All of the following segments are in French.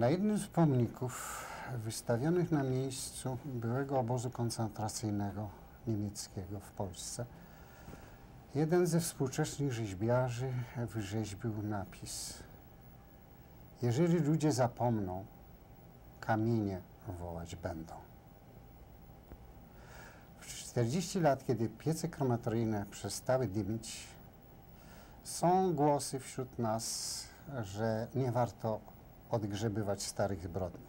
Na jednym z pomników wystawionych na miejscu byłego obozu koncentracyjnego niemieckiego w Polsce jeden ze współczesnych rzeźbiarzy wyrzeźbił napis: jeżeli ludzie zapomną, kamienie wołać będą. W 40 lat, kiedy piece krematoryjne przestały dymić, są głosy wśród nas, że nie warto odgrzebywać starych zbrodni.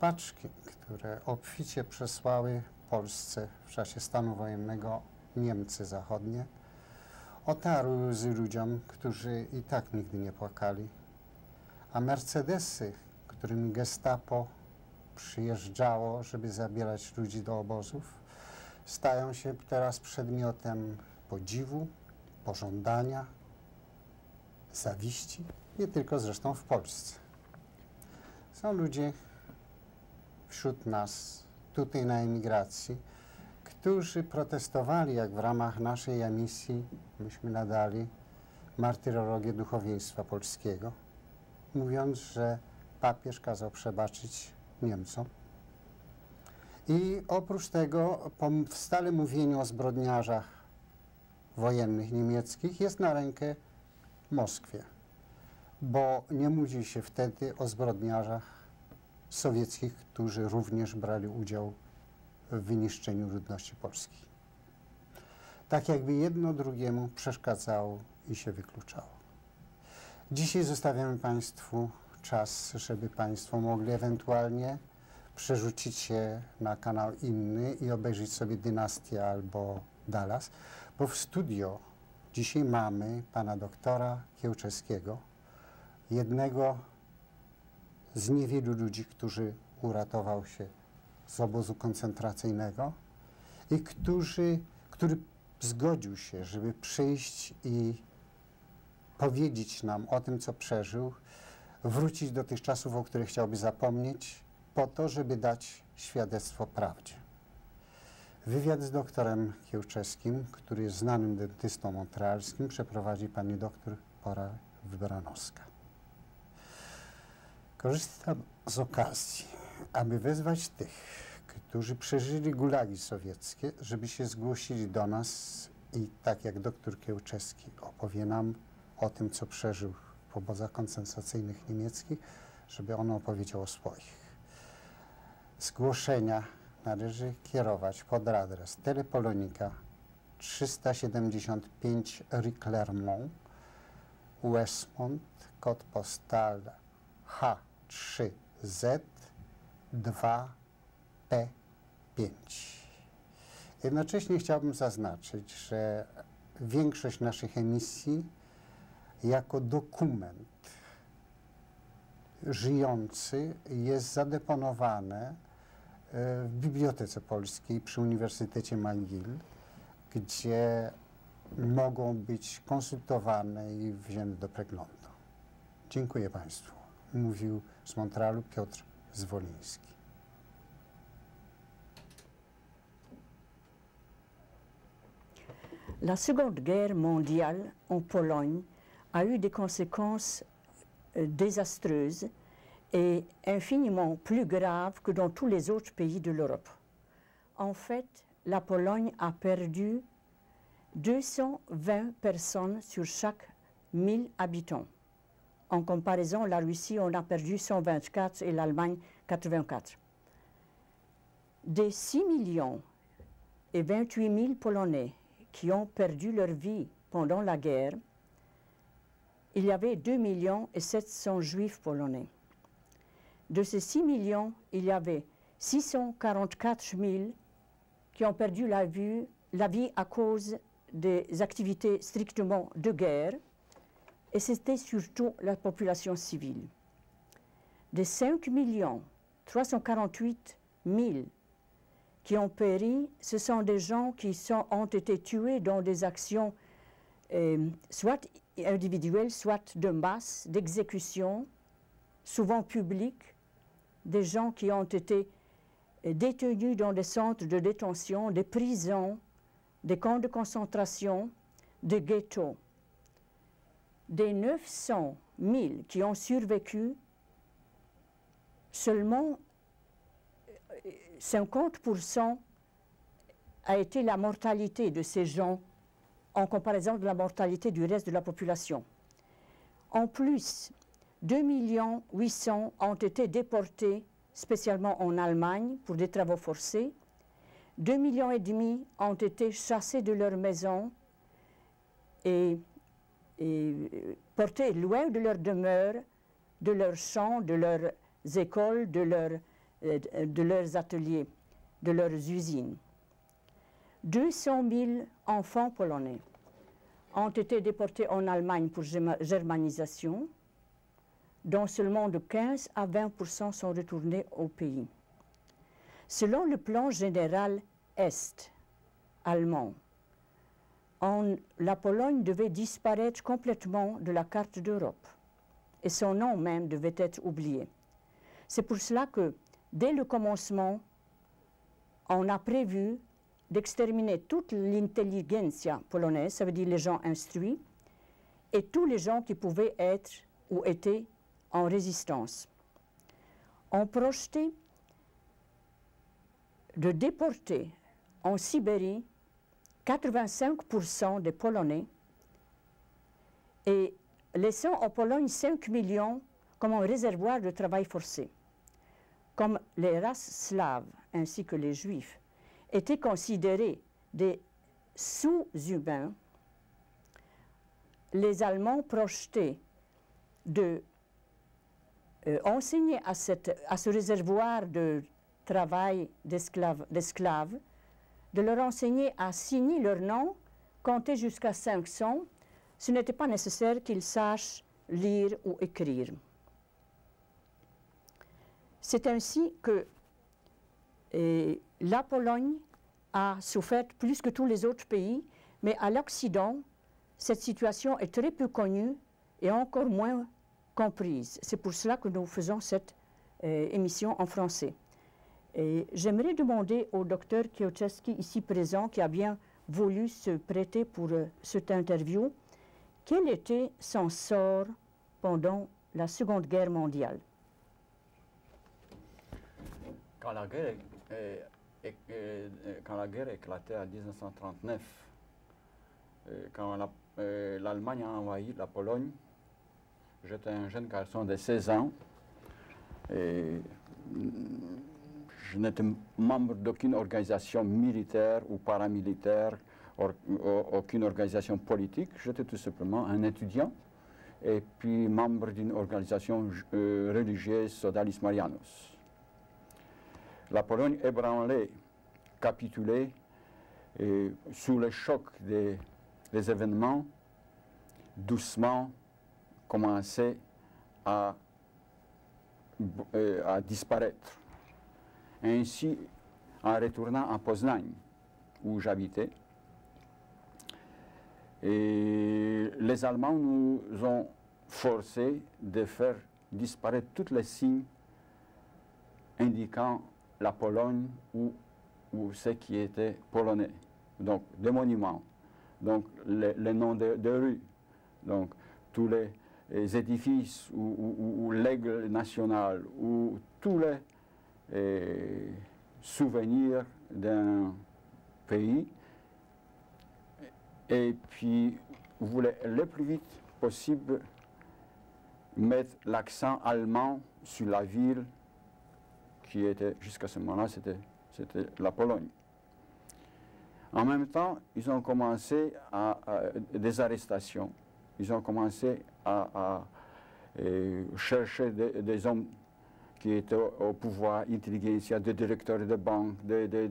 Paczki, które obficie przesłały Polsce w czasie stanu wojennego Niemcy zachodnie, otarły łzy ludziom, którzy i tak nigdy nie płakali, a Mercedesy, którymi Gestapo przyjeżdżało, żeby zabierać ludzi do obozów, stają się teraz przedmiotem podziwu, pożądania, zawiści, nie tylko zresztą w Polsce. Są ludzie wśród nas, tutaj na emigracji, którzy protestowali, jak w ramach naszej emisji myśmy nadali martyrologię duchowieństwa polskiego, mówiąc, że papież kazał przebaczyć Niemcom. I oprócz tego w stale mówieniu o zbrodniarzach wojennych niemieckich jest na rękę Moskwie, bo nie mówi się wtedy o zbrodniarzach sowieckich, którzy również brali udział w wyniszczeniu ludności polskiej. Tak jakby jedno drugiemu przeszkadzało i się wykluczało. Dzisiaj zostawiamy Państwu czas, żeby Państwo mogli ewentualnie przerzucić się na kanał inny i obejrzeć sobie Dynastię albo Dallas, bo w studio dzisiaj mamy pana doktora Kiełczewskiego, jednego z niewielu ludzi, który uratował się z obozu koncentracyjnego i który zgodził się, żeby przyjść i powiedzieć nam o tym, co przeżył, wrócić do tych czasów, o których chciałby zapomnieć, po to, żeby dać świadectwo prawdzie. Wywiad z doktorem Kiełczewskim, który jest znanym dentystą montrealskim, przeprowadzi pani doktor Pora Wybranowska. Korzystam z okazji, aby wezwać tych, którzy przeżyli gulagi sowieckie, żeby się zgłosili do nas i tak jak doktor Kiełczewski opowie nam o tym, co przeżył w obozach koncentracyjnych niemieckich, żeby on opowiedział o swoich. Zgłoszenia należy kierować pod adres Telepolonika 375 Rue Clermont, Westmont, kod postal H3Z2P5. Jednocześnie chciałbym zaznaczyć, że większość naszych emisji jako dokument żyjący jest zadeponowane w Bibliotece Polskiej przy Uniwersytecie McGill, gdzie mogą być konsultowane i wzięte do przeglądu. Dziękuję Państwu. Mówił z Montrealu Piotr Zwoliński. La Seconde Guerre mondiale en Pologne a eu des conséquences désastreuses et infiniment plus graves que dans tous les autres pays de l'Europe. En fait, la Pologne a perdu 220 personnes sur chaque 1000 habitants. En comparaison, la Russie en a perdu 124 et l'Allemagne 84. Des 6 millions et 28 000 Polonais qui ont perdu leur vie pendant la guerre, il y avait 2 700 000 Juifs polonais. De ces 6 millions, il y avait 644 000 qui ont perdu la vie à cause des activités strictement de guerre, et c'était surtout la population civile. Des 5 348 000 qui ont péri, ce sont des gens qui ont été tués dans des actions soit individuelles, soit de masse, d'exécution, souvent publiques, des gens qui ont été détenus dans des centres de détention, des prisons, des camps de concentration, des ghettos. Des 900 000 qui ont survécu, seulement 50% a été la mortalité de ces gens en comparaison de la mortalité du reste de la population. En plus, 2 800 000 ont été déportés, spécialement en Allemagne, pour des travaux forcés. 2,5 millions ont été chassés de leur maison et portés loin de leur demeure, de leurs champs, de leurs écoles, de leurs ateliers, de leurs usines. 200 000 enfants polonais ont été déportés en Allemagne pour germanisation, dont seulement de 15 à 20% sont retournés au pays. Selon le plan général Est allemand, la Pologne devait disparaître complètement de la carte d'Europe et son nom même devait être oublié. C'est pour cela que, dès le commencement, on a prévu d'exterminer toute l'intelligentsia polonaise, ça veut dire les gens instruits, et tous les gens qui pouvaient être ou étaient en résistance. On projetait de déporter en Sibérie 85% des Polonais et laissant en Pologne 5 millions comme un réservoir de travail forcé. Comme les races slaves ainsi que les Juifs étaient considérés des sous-humains, les Allemands projetaient de enseigner à ce réservoir de travail d'esclaves, de leur enseigner à signer leur nom, compter jusqu'à 500. Ce n'était pas nécessaire qu'ils sachent lire ou écrire. C'est ainsi que la Pologne a souffert plus que tous les autres pays, mais à l'Occident, cette situation est très peu connue et encore moins comprise. C'est pour cela que nous faisons cette émission en français. J'aimerais demander au docteur Kioczewski, ici présent, qui a bien voulu se prêter pour cette interview, quel était son sort pendant la Seconde Guerre mondiale? Quand la guerre éclatait en 1939, quand l'Allemagne a envahi la Pologne, j'étais un jeune garçon de 16 ans et je n'étais membre d'aucune organisation militaire ou paramilitaire, aucune organisation politique. J'étais tout simplement un étudiant et puis membre d'une organisation religieuse, Sodalis Marianus. La Pologne ébranlée, capitulée, et sous le choc des événements, doucement commençait à disparaître. Ainsi, en retournant à Poznań, où j'habitais, et les Allemands nous ont forcés de faire disparaître tous les signes indiquant la Pologne ou ce qui était polonais. Donc, des monuments, donc les noms de rues, donc tous les édifices ou l'aigle national, ou tous les souvenirs d'un pays. Et puis, vous voulez le plus vite possible mettre l'accent allemand sur la ville qui était, jusqu'à ce moment-là, c'était la Pologne. En même temps, ils ont commencé des arrestations. Ils ont commencé à chercher des hommes qui étaient au pouvoir, intelligentsia, des directeurs de banques, des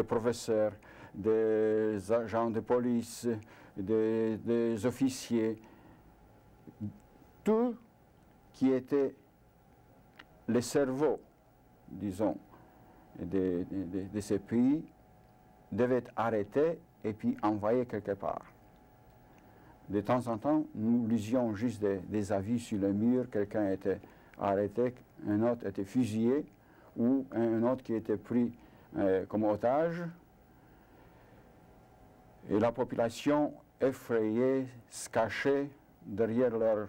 professeurs, des agents de police, des officiers. Tout qui était le cerveau, disons, de ces pays devait être arrêté et puis envoyé quelque part. De temps en temps, nous lisions juste des avis sur le mur, quelqu'un était arrêté, un autre était fusillé, ou un autre qui était pris comme otage. Et la population effrayée se cachait derrière leurs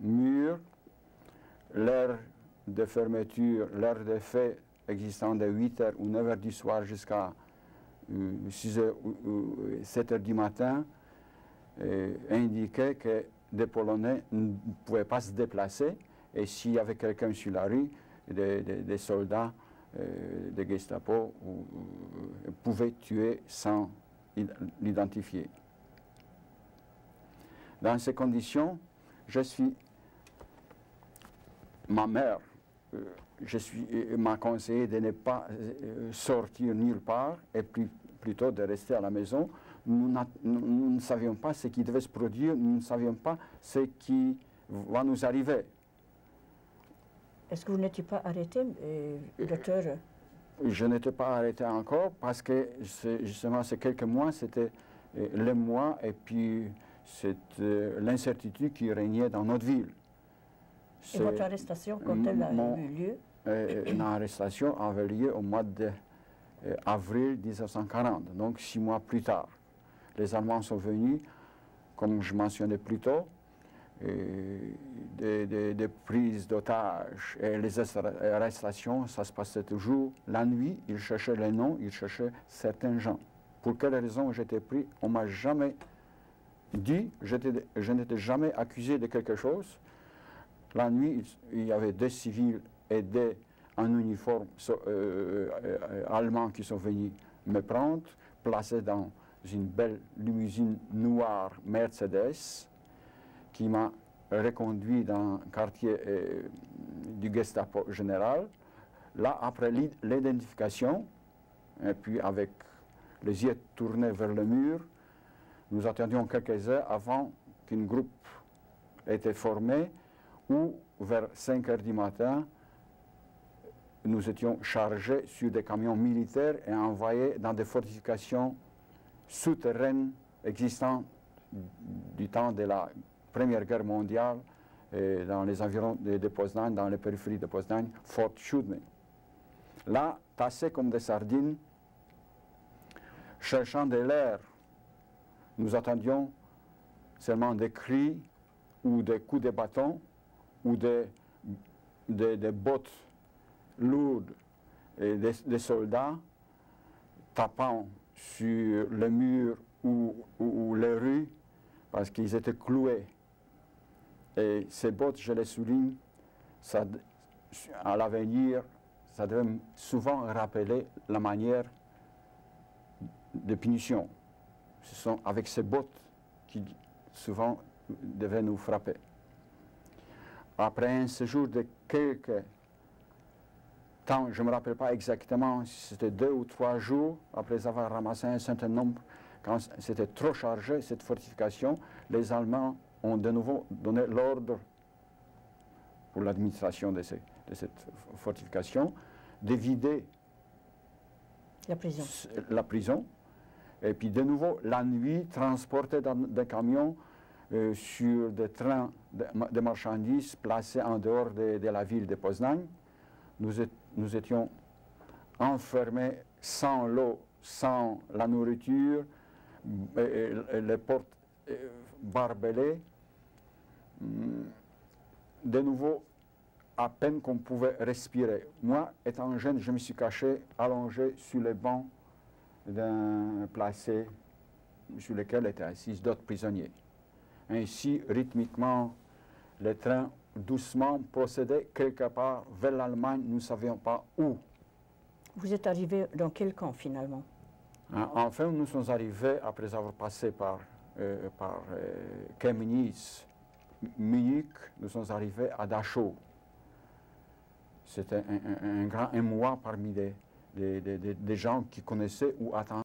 murs, l'heure de fermeture, l'heure de fête existant de 8h ou 9h du soir jusqu'à 6h ou 7h du matin, indiquait que des Polonais ne pouvaient pas se déplacer, et s'il y avait quelqu'un sur la rue, des soldats de Gestapo pouvaient tuer sans l'identifier. Dans ces conditions, ma mère m'a conseillé de ne pas sortir nulle part et plutôt de rester à la maison. Nous ne savions pas ce qui devait se produire, nous ne savions pas ce qui va nous arriver. Est-ce que vous n'étiez pas arrêté, docteur? Je n'étais pas arrêté encore parce que justement ces quelques mois, c'était les mois et puis l'incertitude qui régnait dans notre ville. Et votre arrestation, quand elle a eu lieu? Une arrestation avait lieu au mois d'avril 1940, donc 6 mois plus tard. Les Allemands sont venus, comme je mentionnais plus tôt, des prises d'otages et les arrestations, ça se passait toujours la nuit. Ils cherchaient les noms, ils cherchaient certains gens. Pour quelle raison j'étais pris, on ne m'a jamais dit, je n'étais jamais accusé de quelque chose. La nuit, il y avait des civils et des en uniforme allemands qui sont venus me prendre, placés dans une belle limousine noire Mercedes, qui m'a reconduit dans le quartier du Gestapo général. Là, après l'identification, et puis avec les yeux tournés vers le mur, nous attendions quelques heures avant qu'un groupe ait été formé, où vers 5 heures du matin, nous étions chargés sur des camions militaires et envoyés dans des fortifications souterraines existantes du temps de la Première Guerre mondiale, dans les environs de Poznań, dans les périphéries de Poznań, Fort Siódmy. Là, tassés comme des sardines, cherchant de l'air, nous attendions seulement des cris ou des coups de bâton ou des bottes lourdes et des soldats tapant sur le mur ou les rues parce qu'ils étaient cloués. Et ces bottes, je les souligne, ça, à l'avenir, ça devait souvent rappeler la manière de punition. Ce sont avec ces bottes qui souvent devaient nous frapper. Après un séjour de quelques temps, je ne me rappelle pas exactement si c'était 2 ou 3 jours, après avoir ramassé un certain nombre, quand c'était trop chargé, cette fortification, les Allemands ont de nouveau donné l'ordre pour l'administration de cette fortification de vider la prison. Et puis de nouveau, la nuit, transporter dans des camions sur des trains de marchandises placés en dehors de la ville de Poznań. Nous étions enfermés sans l'eau, sans la nourriture, les portes barbelées. De nouveau, à peine qu'on pouvait respirer. Moi, étant jeune, je me suis caché, allongé sur les bancs d'un placé sur lequel étaient assis d'autres prisonniers. Ainsi, rythmiquement, les trains doucement procédaient quelque part vers l'Allemagne, nous ne savions pas où. Vous êtes arrivé dans quel camp finalement? Enfin, nous sommes arrivés, après avoir passé par Chemnitz, Munich, nous sommes arrivés à Dachau. C'était un grand émoi parmi des gens qui connaissaient ou attendaient